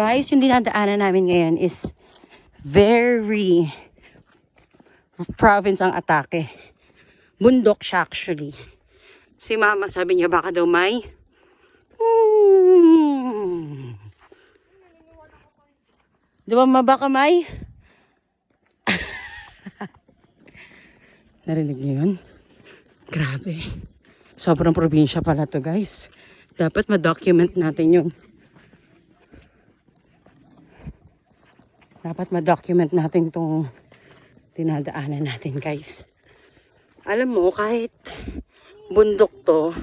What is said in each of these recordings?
Guys, yung dinadaanan namin ngayon is very province ang atake. Bundok siya actually. Si mama sabi niya baka daw may di ba baka may narinig niyo yun? Grabe. Sobrang probinsya pala to guys. Dapat ma-document natin yun. Dapat ma-document natin itong dinadaanan natin guys. Alam mo, kahit bundok to,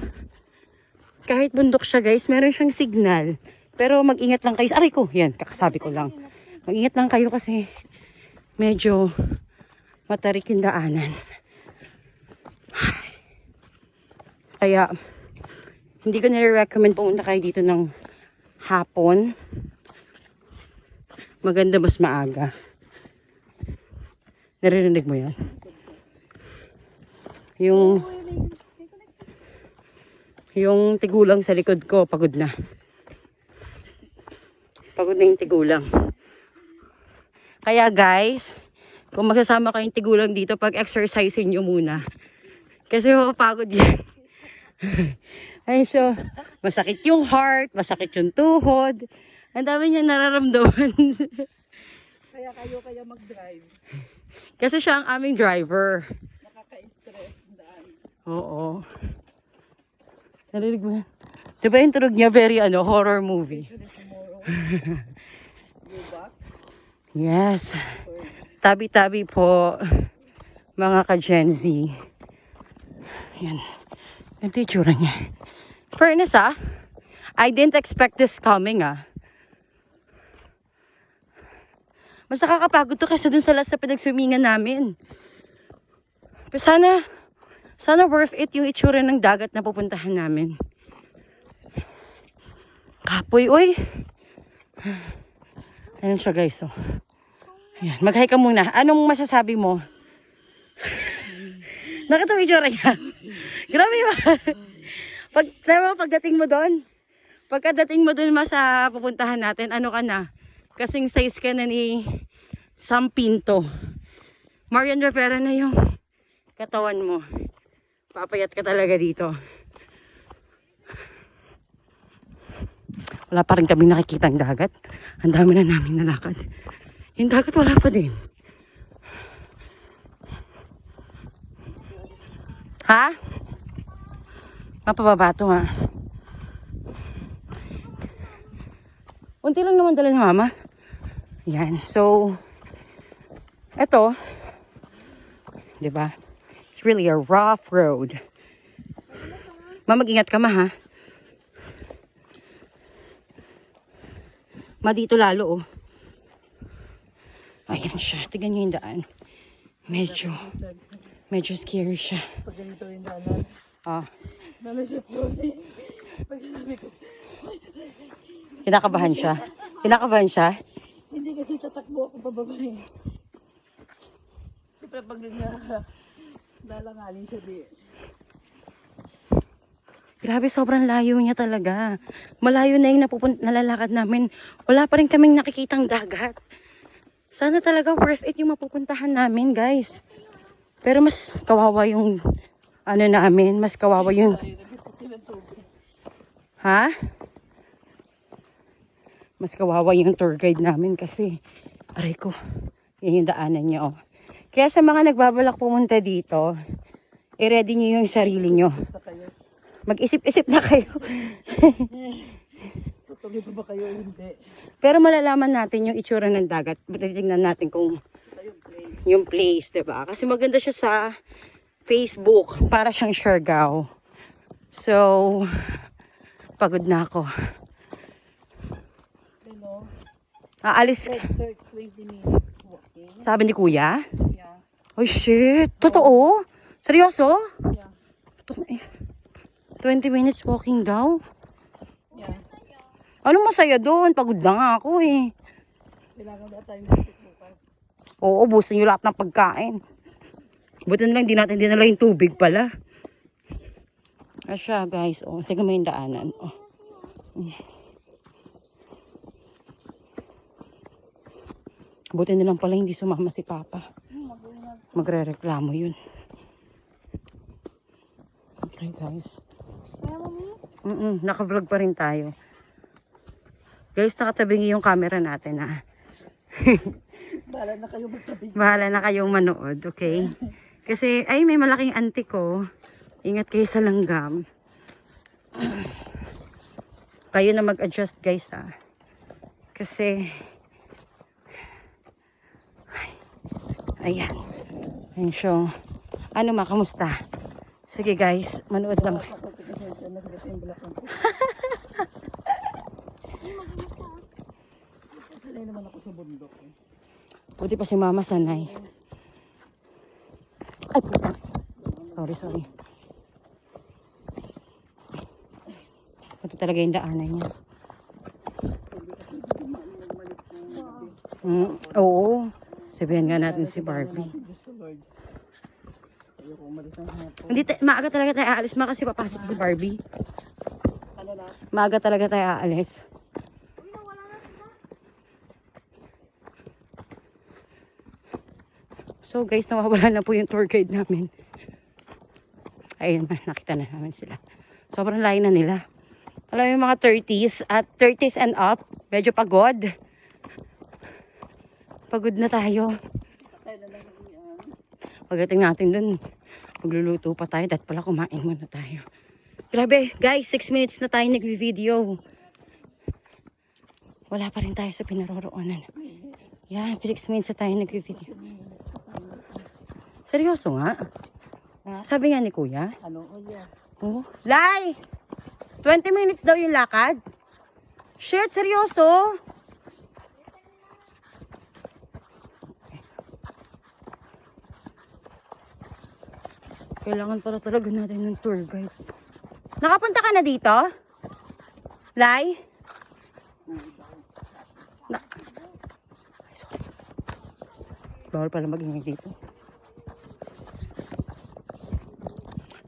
kahit bundok siya guys, meron siyang signal. Pero mag-ingat lang kayo. Aray ko, yan, kakasabi ko lang. Mag-ingat lang kayo kasi medyo matarik yung daanan. Kaya, hindi ko nire-recommend pumunta kayo dito ng hapon. Maganda mas maaga. Naririnig mo yan? Yung tigulang sa likod ko, pagod na. Pagod na yung tigulang. Kaya guys, kung magsasama kayong tigulang dito, pag-exercisein nyo muna. Kasi mapapagod yan. Ay, so, masakit yung heart, masakit yung tuhod. Ang dami niya nararamdaman. Kaya mag-drive. Kasi siya ang aming driver. Nakaka-stress daan. Oo. Narinig mo yan? Diba yung tunog niya very horror movie? Yes. Tabi-tabi po mga ka-Gen Z. Yan. Ito yung tsura niya. Fairness I didn't expect this coming Mas nakakapagod to kaysa dun sa last na pinag-swimingan namin. Pero sana worth it yung itsura ng dagat na pupuntahan namin. Kapoy, oy. Ayan siya guys, Ayan, mag-hi ka muna. Anong masasabi mo? Nakita mo itsura niya? Grabe ba? Pagdating mo doon, pagkadating mo doon sa pupuntahan natin, ano ka na? Kasing size ka na ni Sam Pinto. Marian Rivera na yung katawan mo. Papayat ka talaga dito. Wala pa rin kami nakikitang dagat. Ang dami na namin nalakad. Yung dagat wala pa din. Ha? Mapababa to Unti lang naman dala ni mama. Yan. So, eto. Diba? It's really a rough road. Mag-ingat ka ha. Dito lalo Ayan siya. Tignan niyo yung daan. Medyo scary siya. Pag ganito yung daanan. Nala siya po. Pag sinabi ko, Kinakabahan siya. Kinakabahan siya. hindi kasi tatakbo ako pababa Siyempre pag lalangalin siya Grabe, sobrang layo niya talaga. Malayo na yung nalalakad namin. Wala pa rin kaming nakikitang dagat. Sana talaga worth it yung mapupuntahan namin, guys. Pero mas kawawa yung namin. Mas kawawa yung... Ha? Mas kawawa yung tour guide namin kasi aray ko, yan yung daanan niya Kaya sa mga nagbabalak pumunta dito, i-ready niyo yung sarili niyo. Mag-isip-isip na kayo. Tutuloy pa ba kayo? Hindi. Pero malalaman natin yung itsura ng dagat. Titingnan natin kung yung place, diba? Kasi maganda siya sa Facebook. Para siyang Siargao. So, pagod na ako. Aalis. 20 minutes walking. Sabi ni kuya? Yeah. Oh shit. Totoo? Seryoso? Yeah. 20 minutes walking daw? Yeah. Anong masaya doon? Pagod na nga ako Kailangan na tayo bukas. Oo, ubusin yung lahat ng pagkain. Buti na lang, di natin dinala yung tubig pala. Asya guys, tingnan mo yung daanan. Buti na lang pala hindi sumama si Papa. Magre-reklamo yun. Okay guys. Naka-vlog pa rin tayo. Guys, nakatabingi yung camera natin ha. Bahala na kayo magtabi. Bahala na kayong manood, okay? Kasi, ay may malaking auntie ko. Ingat kayo sa langgam. Kayo na mag-adjust guys ha. Kasi, ayan. Ayan siya. Ano ma, kamusta? Sige guys, manood lang. Sanay naman ako sa bundok. Buti pa si Mama sanay. Ay, puta. Sorry. Ito talaga yung daanan niya. Oo. Sabihan nga natin si Barbie. Hindi, maaga talaga tayo aalis. Kasi papasok si Barbie. Maaga talaga tayo aalis. So guys, nawawala na po yung tour guide namin. Ayun, nakita na namin sila. Sobrang layo na nila. Alam mo yung mga 30s at 30s and up, medyo pagod. Pagod na tayo. Pagdating natin dun, magluluto pa tayo. Dahil pala kumain muna tayo. Grabe, guys, 6 minutes na tayo nag-video. Wala pa rin tayo sa pinaroroonan. Yan, 6 minutes na tayo nag-video. Seryoso nga? Sabi nga ni Kuya. Ano? Oh, yeah. Oh. Lai! 20 minutes daw yung lakad. Shit, seryoso? Kailangan pala talaga natin ng tour guide. Nakapunta ka na dito? Lai? Ay, sorry. Bawal pala mag-ingay dito.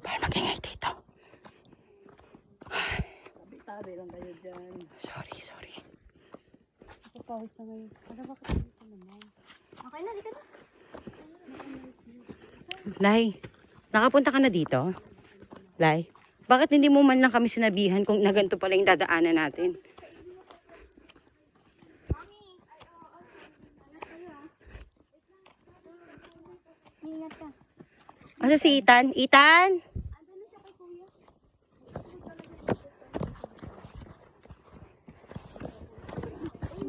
Bawal mag-ingay dito. Tabi lang kayo dyan. Sorry. Napapawis na ngayon. Ano ba kasi dito naman? Okay na, dito na. Lai, nakapunta ka na dito? Lai, bakit hindi mo man lang kami sinabihan kung na ganito pala yung dadaanan natin? Ingat ka. Asa si Ethan? Ethan?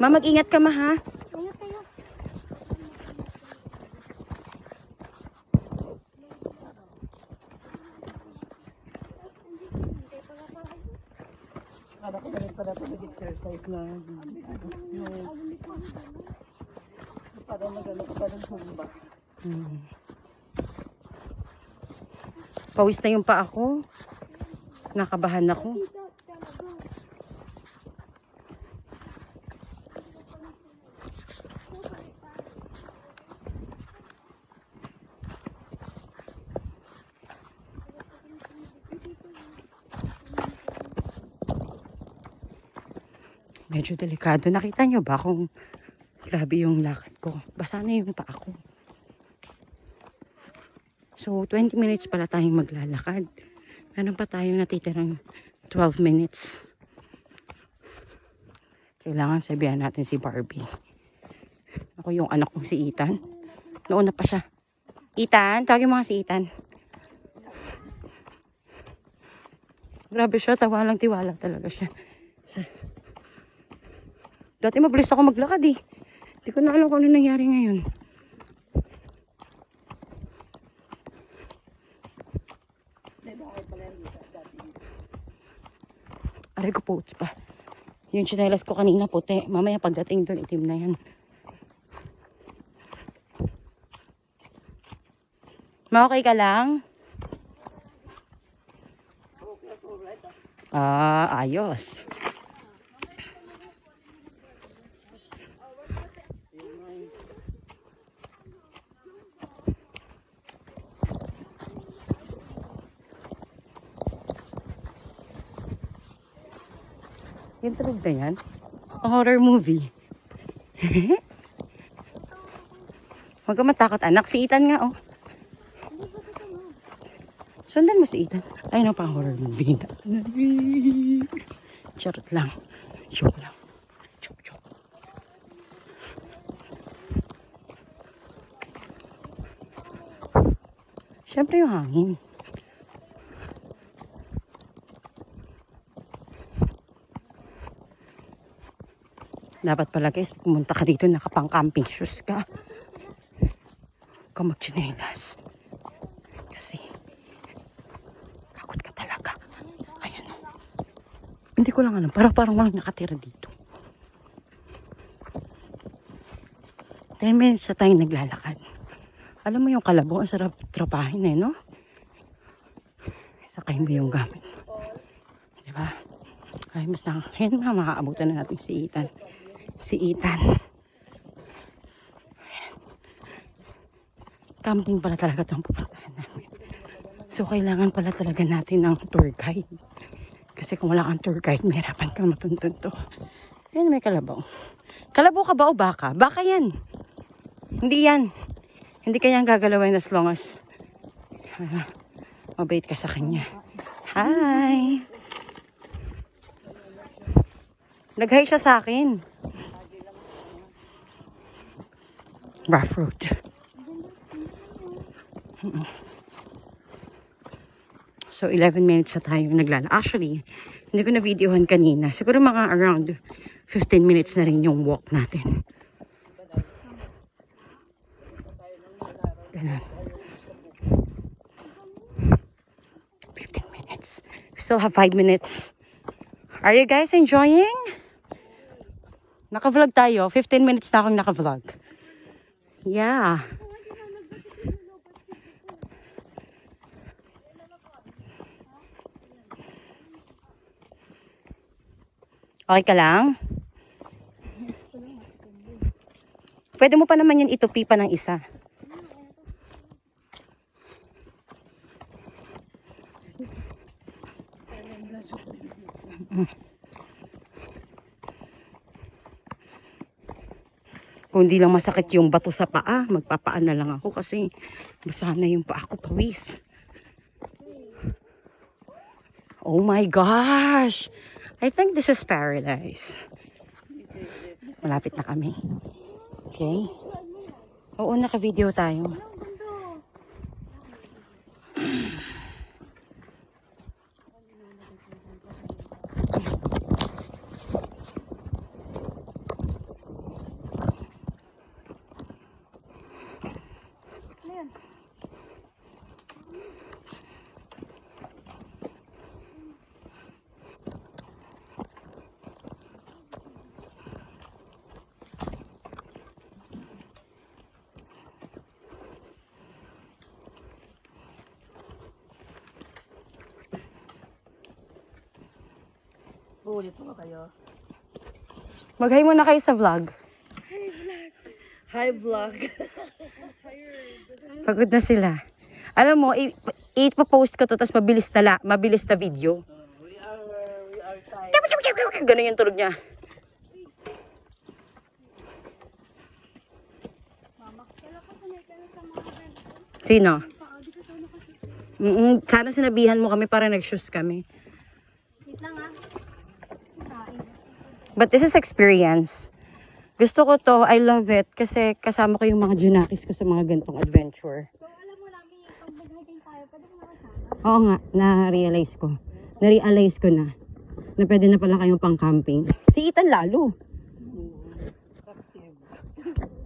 Ma, mag-ingat ka ma ha? Ingat kayo. Akala ko na rin pala ito nag-exercise na parang nagano ka pa ng humba. Pawis na yung pa ako. Nakabahan ako. Medyo delikado. Nakita nyo ba kung grabe yung lakad ko? Basa na yung paa ko. So, 20 minutes pala tayong maglalakad. Meron pa tayong natitirang 12 minutes. Kailangan sabihan natin si Barbie. Ako yung anak kong si Ethan. Nauna pa siya. Ethan, tawagin mo nga si Ethan. Grabe siya, tawalang tiwala talaga siya. Dati mabilis ako maglakad eh. Hindi ko na alam kung ano nangyari ngayon. Aray ko po, pa. Yung tsinelas ko kanina puti. Mamaya pagdating doon, itim na yan. Ma-okay ka lang? Ayos. Yung tulog na yan. Horror movie. Huwag ka matakot, anak. Si Ethan nga, oh. Sundan mo si Ethan. Ay, no, pang horror movie na. Charot lang. Joke lang. Joke. Siyempre yung hangin. Dapat pala guys, pumunta ka dito, nakapang camping shoes ka. Huwag ka magchinelas. Kasi, takot ka talaga. Ayan o. Hindi ko lang alam, parang walang nakatira dito. 10 minutes na tayo naglalakad. Alam mo yung Kalabaw, ang sarap trapahin eh, no? Sakay mo yung gamit. Diba? Ay, mas nakakain na, makaabutan na natin si Ethan. Si Ethan. Camping pala talaga itong pupuntahan namin. So, kailangan pala talaga natin ng tour guide. Kasi kung wala kang tour guide, mahirapan kang matuntun to. Ayan, may Kalabaw. Kalabaw ka ba o baka? Baka yan. Hindi yan. Hindi kanyang gagalawin as long as mabait ka sa kanya. Hi! Nag-hi siya sa akin. Rough road. So, 11 minutes na tayo naglala. Actually, hindi ko na videohan kanina. Siguro mga around 15 minutes na rin yung walk natin. Ganun. 15 minutes. We still have 5 minutes. Are you guys enjoying? Naka-vlog tayo. 15 minutes na akong naka-vlog. Yeah. Okay ka lang? Pwede mo pa naman yan itupi pa ng isa. Kung hindi lang masakit yung bato sa paa, magpapaan na lang ako kasi basa na yung paa ko, pawis. Oh my gosh! I think this is paradise. Malapit na kami. Okay? Oo, naka-video tayo. Ulit po kayo. Mag-hi muna kayo sa vlog. Hi vlog. Pagod na sila. Alam mo, i-post ko to, tapos mabilis na video. We are tired. Ganun yung tulog niya. Sino? Sana sinabihan mo kami para nag-shoes kami. Wait lang ah. But this is experience. Gusto ko to, I love it, kasi kasama ko yung mga junakis ko sa mga gantong adventure. So alam mo namin, pag mag-hiking tayo, pwede mo nakasama. Oo nga, na-realize ko. Na-realize ko na pwede na pala kayong pang-camping. Si Ethan lalo.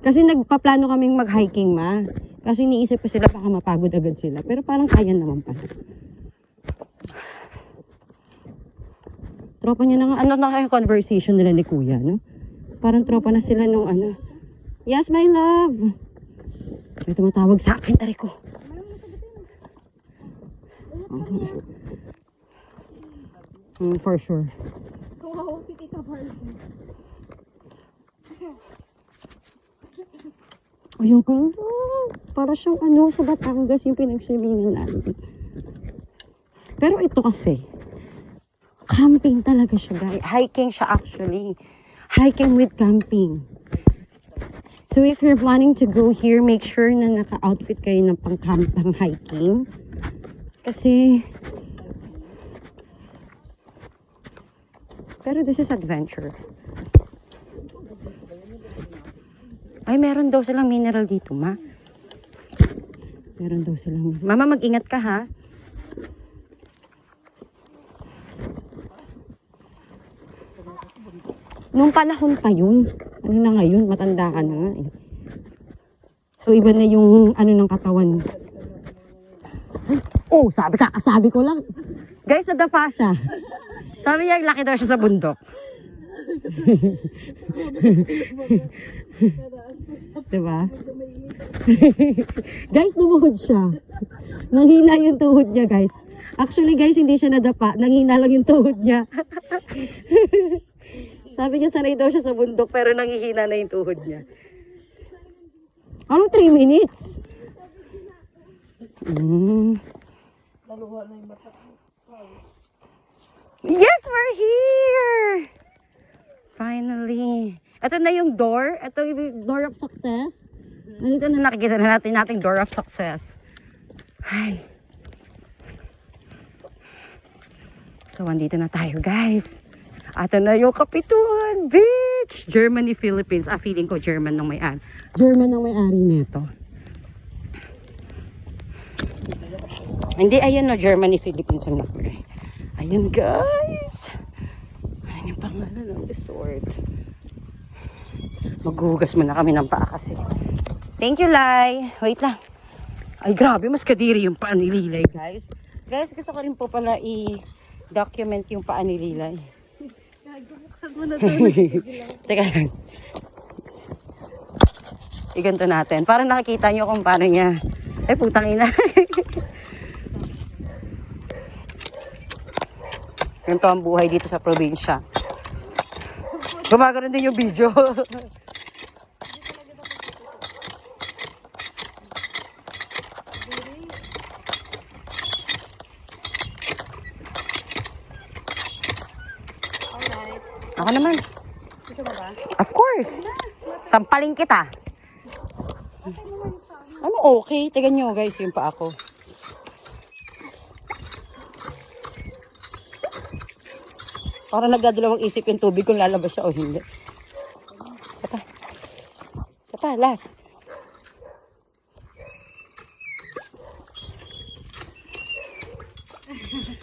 Kasi nagpaplano kaming mag-hiking, ma. Kasi iniisip ko sila, baka mapagod agad sila. Pero parang kaya naman pala. Tropa niya na nga, ano na kayo conversation nila ni Kuya, no? Parang tropa na sila nung ano. Yes, my love! May tumatawag sa akin, tari ko. For sure. Kawawa si Tita Barbie. Ayun ko, para siyang ano, sa Batangas yung pinagswimingan namin. Pero ito kasi, camping talaga siya, guys. Hiking siya actually. Hiking with camping. So if you're planning to go here, make sure na naka-outfit kayo ng pang hiking. Kasi, pero this is adventure. Ay, meron daw silang mineral dito, ma. Meron daw silang... Mama, mag-ingat ka, ha? Nung panahon pa yun. Ano na ngayon? Matanda ka na nga, eh. So, iba na yung ano ng katawan. Oh, sabi ko lang. Guys, nadapa siya. Sabi niya, laki daw siya sa bundok. Diba? Guys, lumuhod siya. Nanghina yung tuhod niya, guys. Actually, guys, hindi siya nadapa. Nanghina lang yung tuhod niya. Sabi niya, sanay daw siya sa bundok, pero nanghihina na yung tuhod niya. Anong 3 minutes? Yes, we're here! Finally. Ito na yung door. Ito yung door of success. Nandito na nakikita na natin door of success. Ay. So, andito na tayo, guys. Ito na yung Kapituan Beach. Germany, Philippines. Feeling ko German ng may-ari. German ng may-ari nito. Hindi, ayun no, Germany, Philippines ang nakulay. Ayun, guys. Ayun yung pangalan ng resort. Maghuhugas muna kami ng paa kasi. Thank you, Lai. Wait lang. Ay, grabe. Mas kadiri yung paa ni Lilay, guys. Guys, gusto ko rin po pala i-document yung paa ni Lilay. Buksan mo na to. Teka lang. Iganto natin. Para nakikita nyo kung paano niya. Ay, putang ina. Ganito ang buhay dito sa probinsya. Gumagano'n din yung video. Ako naman. Gusto mo ba? Of course. Sampaling kita. Ano okay? Tignan nyo guys yung pa ako. Para nagdadalawang isip yung tubig kung lalabas siya o hindi. Isa pa, last.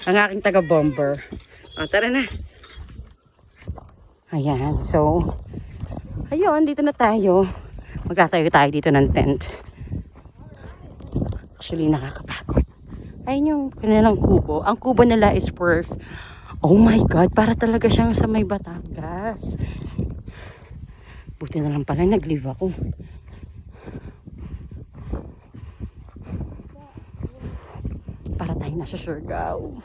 Ang aking taga-bomber. O, tara na. Ayan, so, ayun, dito na tayo. Magtatayo tayo dito ng tent. Actually, nakakapagod. Ayun yung kanilang kubo. Ang kubo nila is worth, oh my God, para talaga siyang sa may Batangas. Buti na lang pala, nag-leave ako. Para tayo nasa Siargao.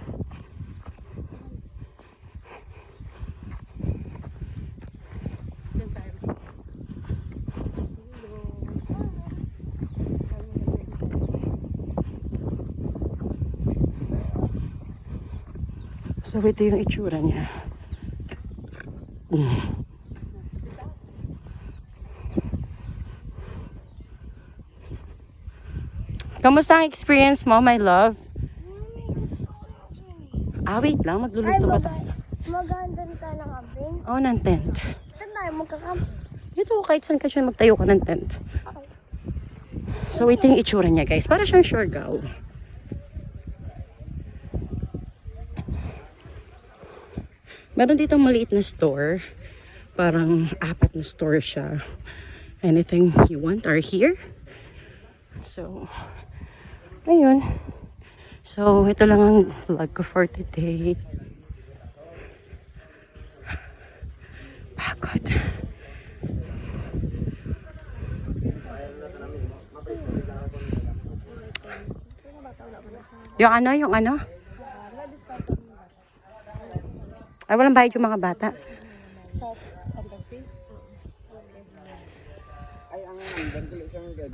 So, ito yung itsura niya. Kamusta ang experience mo, my love? Wait lang. Magluluto pa tayo. Maganda tayo ng camping. Oo, ng tent. Saan tayo magka-camping? Ito, kahit saan ka siya magtayo ka ng tent. So, ito yung itsura niya, guys. Para siyang Siargao. Meron dito maliit na store. Parang 4 na store siya. Anything you want are here. So, ayun. So, ito lang ang vlog ko for today. Pagod. Yung ano? Ay, walang bayad yung mga bata.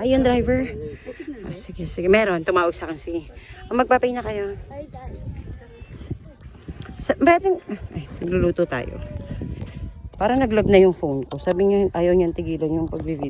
Ay, yung driver. Sige. Meron. Tumawag sa akin. Sige. Magpapay na kayo. Ay, dahil. Nagluluto tayo. Parang nag-log na yung phone ko. Sabi niya, ayaw niyang tigilan yung pag-video.